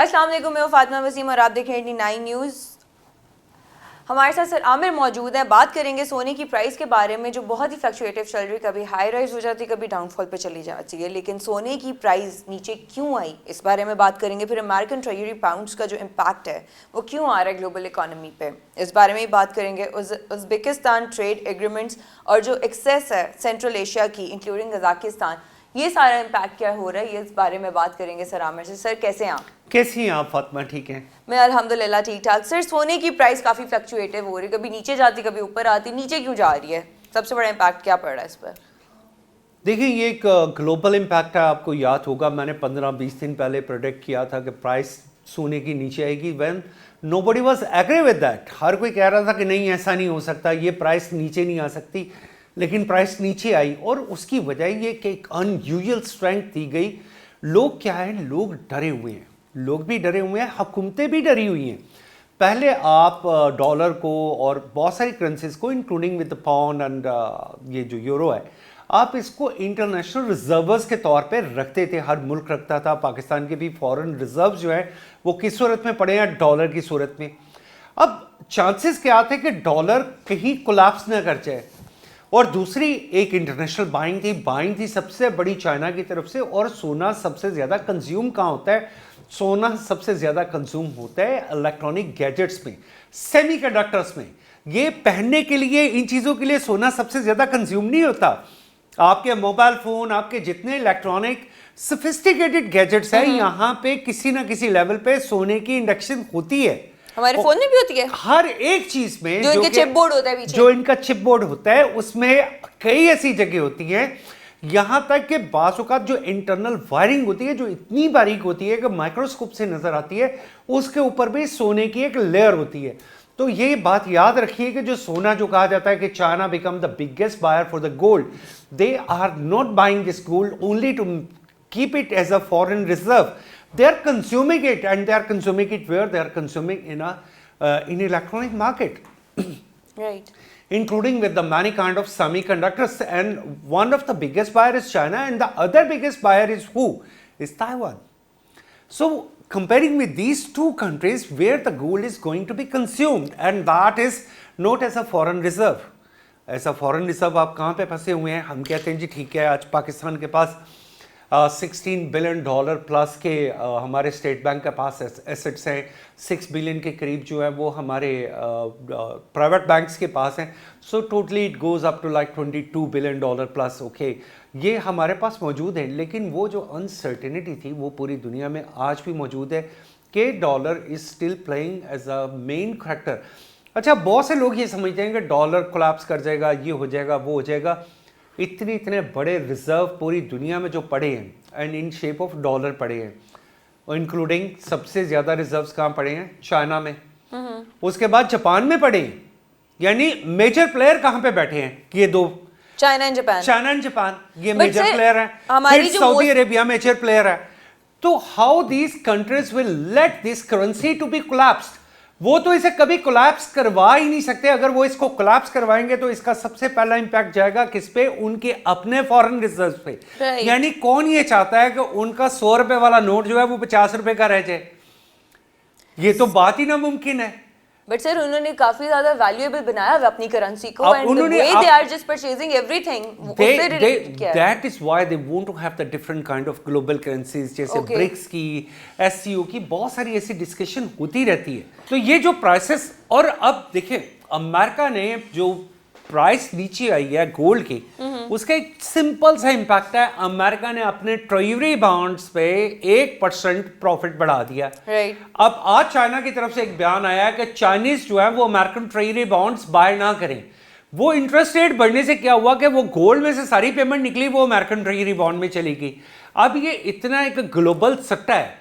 अस्सलाम वालेकुम, मैं फातिमा वसीम और आप देख रहे हैं 89 न्यूज़। हमारे साथ सर आमिर मौजूद है। बात करेंगे सोने की प्राइस के बारे में जो बहुत ही फ्लक्चुएटिव चल रही है, कभी हाई राइज हो जाती है, कभी डाउनफॉल पे चली जाती है, लेकिन सोने की प्राइस नीचे क्यों आई इस बारे में बात करेंगे। फिर अमेरिकन ट्रेजरी पाउंड्स का जो इम्पैक्ट है वो क्यों आ रहा है ग्लोबल इकोनॉमी पे, इस बारे में ही बात करेंगे। उज़्बेकिस्तान ट्रेड एग्रीमेंट्स और जो एक्सेस है सेंट्रल एशिया की इंक्लूडिंग कजाकिस्तान, ये सारा इम्पैक्ट क्या हो रहा है, ये इस बारे में बात करेंगे सर आमिर से। सर कैसे हैं आप? कैसी हैं आप फातिमा? ठीक हैं, मैं अल्हम्दुलिल्लाह ठीक ठाक। सर सोने की प्राइस काफ़ी फ्लक्चुएटिव हो रही है, कभी नीचे जाती कभी ऊपर आती, नीचे क्यों जा रही है? सबसे बड़ा इम्पैक्ट क्या पड़ रहा है इस पर? देखिए ये एक ग्लोबल इम्पैक्ट है। आपको याद होगा मैंने 15-20 दिन पहले प्रोडिक्ट किया था कि प्राइस सोने की नीचे आएगी, when nobody was agree with that. हर कोई कह रहा था कि नहीं ऐसा नहीं हो सकता, ये प्राइस नीचे नहीं आ सकती, लेकिन प्राइस नीचे आई और उसकी वजह ये कि एक अनयूजुअल स्ट्रेंथ दी गई। लोग क्या है, लोग डरे हुए हैं, लोग भी डरे हुए हैं, हुकूमतें भी डरी हुई हैं। पहले आप डॉलर को और बहुत सारी करेंसीज को including with the pound and ये जो यूरो है, आप इसको इंटरनेशनल रिजर्व्स के तौर पे रखते थे, हर मुल्क रखता था। पाकिस्तान के भी फॉरेन रिजर्व जो है वो किस सूरत में पड़े हैं, डॉलर की सूरत में। अब चांसेस क्या थे कि डॉलर कहीं कोलैप्स ना कर जाए, और दूसरी एक इंटरनेशनल बाइंग थी सबसे बड़ी चाइना की तरफ से। और सोना सबसे ज़्यादा कंज्यूम कहाँ होता है? सोना सबसे ज़्यादा कंज्यूम होता है इलेक्ट्रॉनिक गैजेट्स में, सेमीकंडक्टर्स में। ये पहनने के लिए, इन चीज़ों के लिए सोना सबसे ज़्यादा कंज्यूम नहीं होता। आपके मोबाइल फ़ोन, आपके जितने इलेक्ट्रॉनिक सोफिस्टिकेटेड गैजेट्स हैं, यहाँ पे किसी ना किसी लेवल पे सोने की इंडक्शन होती है। हमारे फोन में भी होती है, हर एक चीज में जो इनका चिप बोर्ड होता है पीछे, जो इनका चिप बोर्ड होता है उसमें कई ऐसी जगह होती हैं, यहां तक कि बाज़-औक़ात जो इंटरनल वायरिंग होती है जो इतनी बारीक होती है कि माइक्रोस्कोप से नजर आती है, उसके ऊपर भी सोने की एक लेयर होती है। तो ये बात याद रखिए कि जो सोना, जो कहा जाता है कि China become the biggest buyer for the gold, they are not buying this gold only to keep it as a foreign reserve. They are consuming it, and they are consuming it where? They are consuming in in electronic market, right, including with the many kind of semiconductors. And one of the biggest buyer is China, and the other biggest buyer is who? Is Taiwan. So comparing with these two countries where the gold is going to be consumed, and that is not as a foreign reserve. As a foreign reserve आप कहाँ पे फंसे हुए हैं? हम कहते हैं जी ठीक है, आज पाकिस्तान के पास $16 बिलियन प्लस के हमारे स्टेट बैंक के पास एसेट्स हैं, 6 बिलियन के करीब जो है वो हमारे प्राइवेट बैंक्स के पास हैं। So totally it goes up to like $22 billion plus. Okay, ये हमारे पास मौजूद है, लेकिन वो जो अनसर्टेनिटी थी वो पूरी दुनिया में आज भी मौजूद है कि dollar is still playing as a main factor. अच्छा, बहुत से लोग ये समझते हैं कि डॉलर कोलैप्स कर जाएगा, ये हो जाएगा, वो हो जाएगा। इतने बड़े रिजर्व पूरी दुनिया में जो पड़े हैं and in shape of dollar पड़े हैं, और इंक्लूडिंग सबसे ज़्यादा रिजर्व्स कहाँ पड़े हैं? चाइना में, उसके बाद जापान में पड़े हैं। यानी मेजर प्लेयर कहाँ पे बैठे हैं? ये दो, चाइना एंड जापान, ये मेजर प्लेयर है। हमारी फिर सऊदी अरेबिया मेजर प्लेयर है। तो how these countries will let this currency to be collapsed? वो तो इसे कभी कोलैप्स करवा ही नहीं सकते। अगर वो इसको कोलैप्स करवाएंगे तो इसका सबसे पहला इंपैक्ट जाएगा किस पे? उनके अपने फॉरेन रिजर्व पे। यानी कौन ये चाहता है कि उनका 100 रुपए वाला नोट जो है वो 50 रुपए का रह जाए? ये तो बात ही नामुमकिन है। बट सर उन्होंने काफी ज्यादा वैल्यूएबल बनाया है अपनी करेंसी को, and the way they are just purchasing everything, उससे रिलेटेड किया है। That is why they want to have the different kind of global currencies, जैसे ब्रिक्स की, एससीओ की, बहुत सारी ऐसी डिस्कशन होती रहती है। तो ये जो प्राइसेस, और अब देखिए अमेरिका ने जो प्राइस नीचे आई है गोल्ड की, उसका एक सिंपल सा इम्पैक्ट है, अमेरिका ने अपने ट्रेजरी बॉन्ड्स पे 1% प्रॉफिट बढ़ा दिया। अब आज चाइना की तरफ से एक बयान आया है कि चाइनीज जो है वो अमेरिकन ट्रेजरी बॉन्ड्स बाय ना करें। वो इंटरेस्ट रेट बढ़ने से क्या हुआ कि वो गोल्ड में से सारी पेमेंट निकली, वो अमेरिकन ट्रेजरी बॉन्ड में चली गई। अब ये इतना एक ग्लोबल सट्टा है।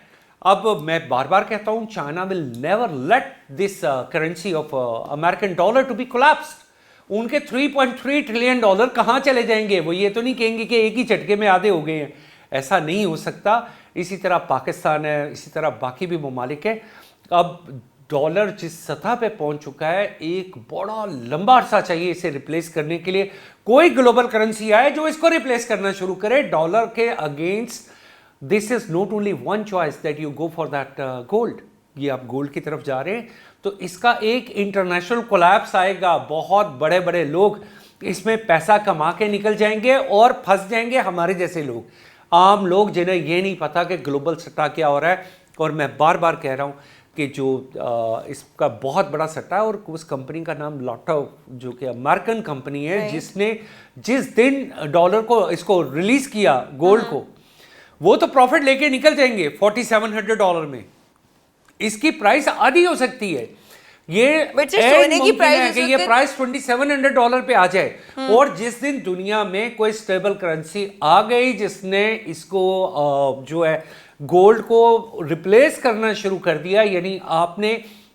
अब मैं बार बार कहता हूं, China will never let this currency of American dollar to be collapsed. उनके $3.3 ट्रिलियन कहाँ चले जाएंगे? वो ये तो नहीं कहेंगे कि एक ही झटके में आधे हो गए हैं, ऐसा नहीं हो सकता। इसी तरह पाकिस्तान है, इसी तरह बाकी भी ममालिक है। अब डॉलर जिस सतह पे पहुंच चुका है, एक बड़ा लंबा अरसा चाहिए इसे रिप्लेस करने के लिए। कोई ग्लोबल करेंसी आए जो इसको रिप्लेस करना शुरू करे डॉलर के against this is not only one choice that you go for that gold, ये आप गोल्ड की तरफ जा रहे हैं तो इसका एक इंटरनेशनल कोलैप्स आएगा, बहुत बड़े बड़े लोग इसमें पैसा कमा के निकल जाएंगे और फंस जाएंगे हमारे जैसे लोग, आम लोग जिन्हें ये नहीं पता कि ग्लोबल सट्टा क्या हो रहा है। और मैं बार बार कह रहा हूँ कि जो इसका बहुत बड़ा सट्टा है, और उस कंपनी का नाम लॉटो, जो कि अमेरिकन कंपनी है, जिसने जिस दिन डॉलर को इसको रिलीज किया गोल्ड को, वो तो प्रॉफिट लेके निकल जाएंगे $4700 में, इसकी प्राइस आधी हो सकती है। ये सोने की प्राइस है कि ये प्राइस $2700 पे आ जाए, और जिस दिन दुनिया में कोई स्टेबल करेंसी आ गई जिसने इसको जो है गोल्ड को रिप्लेस करना शुरू कर दिया, यानी आपने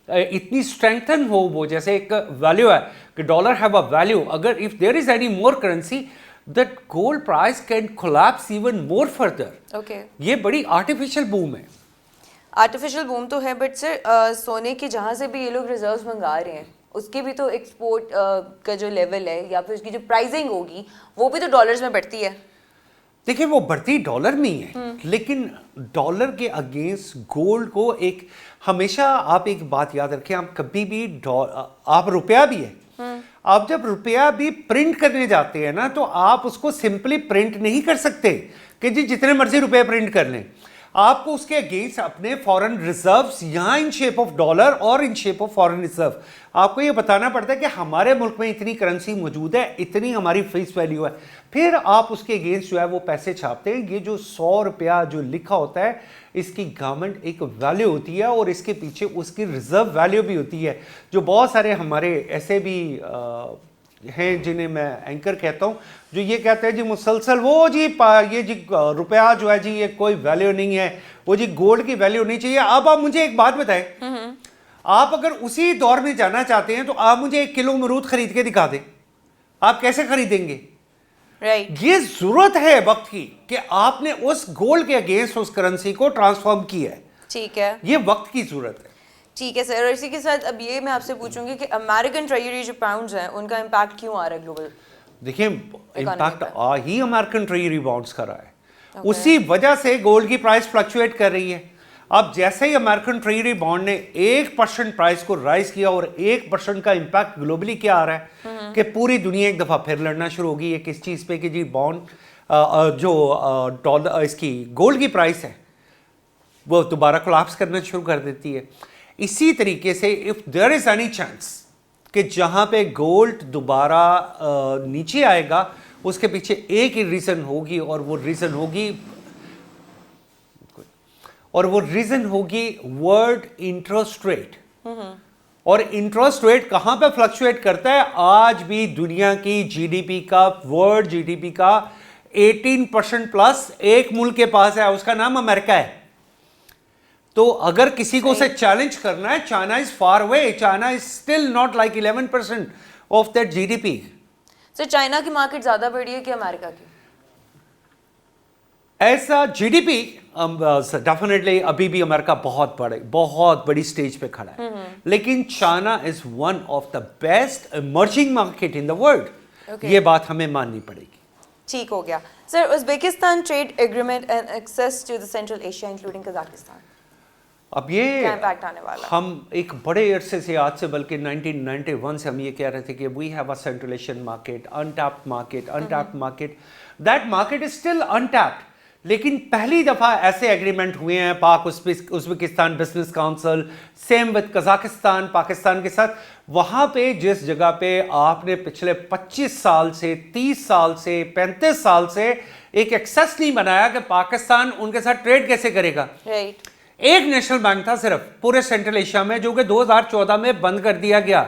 इतनी स्ट्रेंथन हो वो, जैसे एक वैल्यू है कि डॉलर हैव अ वैल्यू, अगर if there is any more currency that gold price can collapse even more further. Okay, ये बड़ी आर्टिफिशियल बूम है। आर्टिफिशियल बूम तो है, बट सर सोने के जहाँ से भी ये लोग रिजर्व्स मंगा रहे हैं उसके भी तो एक्सपोर्ट का जो लेवल है या फिर उसकी जो प्राइसिंग होगी वो भी तो डॉलर्स में बढ़ती है। देखिए वो बढ़ती डॉलर में ही है, लेकिन डॉलर के अगेंस्ट गोल्ड को एक हमेशा आप एक बात याद रखें, आप कभी भी आप रुपया भी है, आप जब रुपया भी प्रिंट करने जाते हैं ना तो आप उसको सिंपली प्रिंट नहीं कर सकते कि जी जितने मर्जी रुपए प्रिंट कर लें, आपको उसके अगेंस्ट अपने फॉरेन रिजर्व्स यहाँ इन शेप ऑफ डॉलर और in shape of foreign reserve आपको ये बताना पड़ता है कि हमारे मुल्क में इतनी करेंसी मौजूद है, इतनी हमारी फेस वैल्यू है, फिर आप उसके अगेंस्ट जो है वो पैसे छापते हैं। ये जो 100 रुपया जो लिखा होता है इसकी गवर्नमेंट एक वैल्यू होती है और इसके पीछे उसकी रिजर्व वैल्यू भी होती है। जो बहुत सारे हमारे ऐसे भी हैं जिन्हें मैं एंकर कहता हूं, जो ये कहते हैं जी मुसलसल वो जी ये जी रुपया जो है जी ये कोई वैल्यू नहीं है, वो जी गोल्ड की वैल्यू नहीं चाहिए। अब आप मुझे एक बात बताएं, आप अगर उसी दौर में जाना चाहते हैं तो आप मुझे 1 किलो अमरूद खरीद के दिखा दें, आप कैसे खरीदेंगे? राइट ये जरूरत है वक्त की कि आपने उस गोल्ड के अगेंस्ट उस करेंसी को ट्रांसफॉर्म किया है। ठीक है, ये वक्त की जरूरत है। ठीक है सर। और इसी के साथ अब ये मैं आपसे पूछूंगी कि अमेरिकन ट्रेजरी जो पाउंड्स हैं उनका इम्पैक्ट क्यों आ रहा है ग्लोबल? देखिए इम्पैक्ट आ ही अमेरिकन ट्रेजरी बॉन्ड्स कर रहा है, उसी वजह से गोल्ड की प्राइस फ्लक्चुएट कर रही है। अब जैसे ही अमेरिकन ट्रेजरी बॉन्ड ने 1% प्राइस को राइज किया और 1% का इम्पैक्ट ग्लोबली क्या आ रहा है कि पूरी दुनिया एक दफा फिर लड़ना शुरू होगी ये किस चीज पे कि जी बॉन्ड जो डॉलर इसकी गोल्ड की प्राइस है वो दोबारा कोलैप्स करना शुरू कर देती है। इसी तरीके से if there is any chance कि जहां पे गोल्ड दोबारा नीचे आएगा उसके पीछे एक ही रीजन होगी और वो रीजन होगी वर्ल्ड इंटरेस्ट रेट। और इंटरेस्ट रेट कहां पे फ्लक्चुएट करता है? आज भी दुनिया की जीडीपी का, वर्ल्ड जीडीपी का 18% प्लस एक मुल्क के पास है, उसका नाम अमेरिका है। तो अगर किसी को उसे चैलेंज करना है, China is far away, China is still not like 11% of that GDP. Sir China की मार्केट ज्यादा बड़ी है कि अमेरिका की? ऐसा जीडीपी डेफिनेटली अभी भी अमेरिका बहुत बड़ी स्टेज पे खड़ा है, लेकिन China is one of the best emerging market in the world. ये बात हमें माननी पड़ेगी। ठीक हो गया sir. Uzbekistan trade agreement and access to the central Asia including Kazakhstan, अब ये इम्पैक्ट आने वाला? हम एक बड़े अरसे से, आज से बल्कि 1991 से हम ये कह रहे थे कि we have a central Asian market, untapped market, that market is still untapped. लेकिन पहली दफा ऐसे एग्रीमेंट हुए हैं Pak Uzbekistan business council, same with Kazakhstan, Pakistan के साथ। वहां पे जिस जगह पे आपने पिछले 25 साल से, 30 साल से, 35 साल से एक एक्सेस नहीं बनाया कि पाकिस्तान उनके साथ ट्रेड कैसे करेगा। राइट। एक नेशनल बैंक था सिर्फ पूरे सेंट्रल एशिया में, जो कि 2014 में बंद कर दिया गया।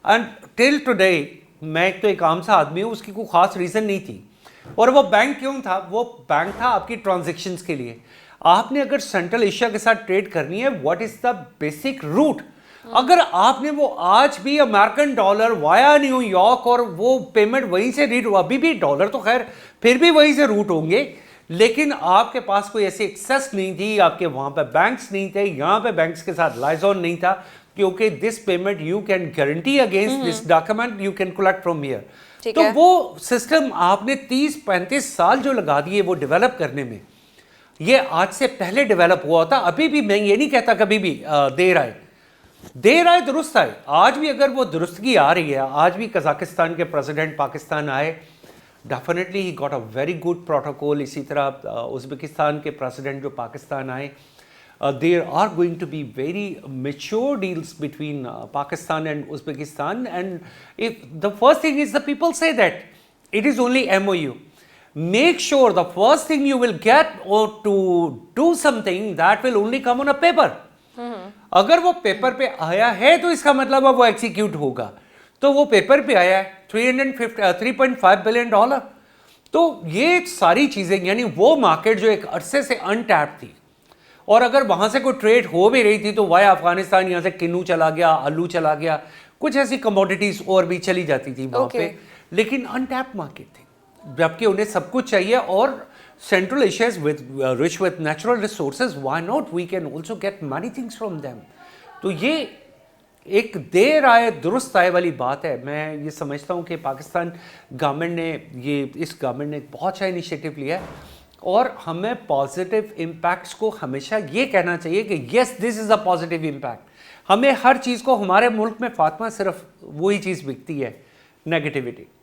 एंड टिल टुडे मैं तो एक आम सा आदमी हूं, उसकी कोई खास रीजन नहीं थी। और वो बैंक क्यों था? वो बैंक था आपकी ट्रांजैक्शंस के लिए। आपने अगर सेंट्रल एशिया के साथ ट्रेड करनी है, what is the basic route? अगर आपने वो आज भी अमेरिकन डॉलर वाया न्यूयॉर्क और वो पेमेंट वहीं से रीड, अभी भी डॉलर तो खैर फिर भी वहीं से रूट होंगे, लेकिन आपके पास कोई ऐसी एक्सेस नहीं थी, आपके वहां पे बैंक्स नहीं थे, यहां पे बैंक्स के साथ लाइजॉन नहीं था, क्योंकि this payment you can guarantee against this document you can collect from here. तो वो सिस्टम आपने 30-35 साल जो लगा दिए वो डेवलप करने में, ये आज से पहले डेवलप हुआ था। अभी भी मैं ये नहीं कहता कभी भी देर आए दुरुस्त आए। आज भी अगर वो दुरुस्तगी आ रही है, आज भी कजाकिस्तान के प्रेसिडेंट पाकिस्तान आए, definitely he got a very good protocol. इसी तरह उज़्बेकिस्तान के प्रेसिडेंट जो पाकिस्तान आए, there are going to be very mature deals between Pakistan and Uzbekistan, and if the first thing is the people say that it is only MOU, make sure the first thing you will get or to do something that will only come on a paper. अगर वो paper पे आया है तो इसका मतलब अब वो एग्जीक्यूट होगा। तो वो पेपर पे आया है 3.5 बिलियन डॉलर। तो ये सारी चीजें, यानी वो मार्केट जो एक अरसे से अनटैप थी, और अगर वहां से कोई ट्रेड हो भी रही थी तो वाया अफगानिस्तान यहाँ से किन्नू चला गया, आलू चला गया, कुछ ऐसी कमोडिटीज और भी चली जाती थी वहां पे, लेकिन अनटैप मार्केट थी। जबकि उन्हें सब कुछ चाहिए, और central Asia is rich with natural resources, why not, we can also get money things from them. तो ये एक देर आए दुरुस्त आए वाली बात है। मैं ये समझता हूँ कि पाकिस्तान गवर्नमेंट ने इस गवर्नमेंट ने बहुत अच्छा इनिशिएटिव लिया है, और हमें पॉजिटिव इम्पैक्ट्स को हमेशा ये कहना चाहिए कि yes this is a positive impact. हमें हर चीज़ को, हमारे मुल्क में फातिमा सिर्फ वही चीज़ बिकती है, नेगेटिविटी।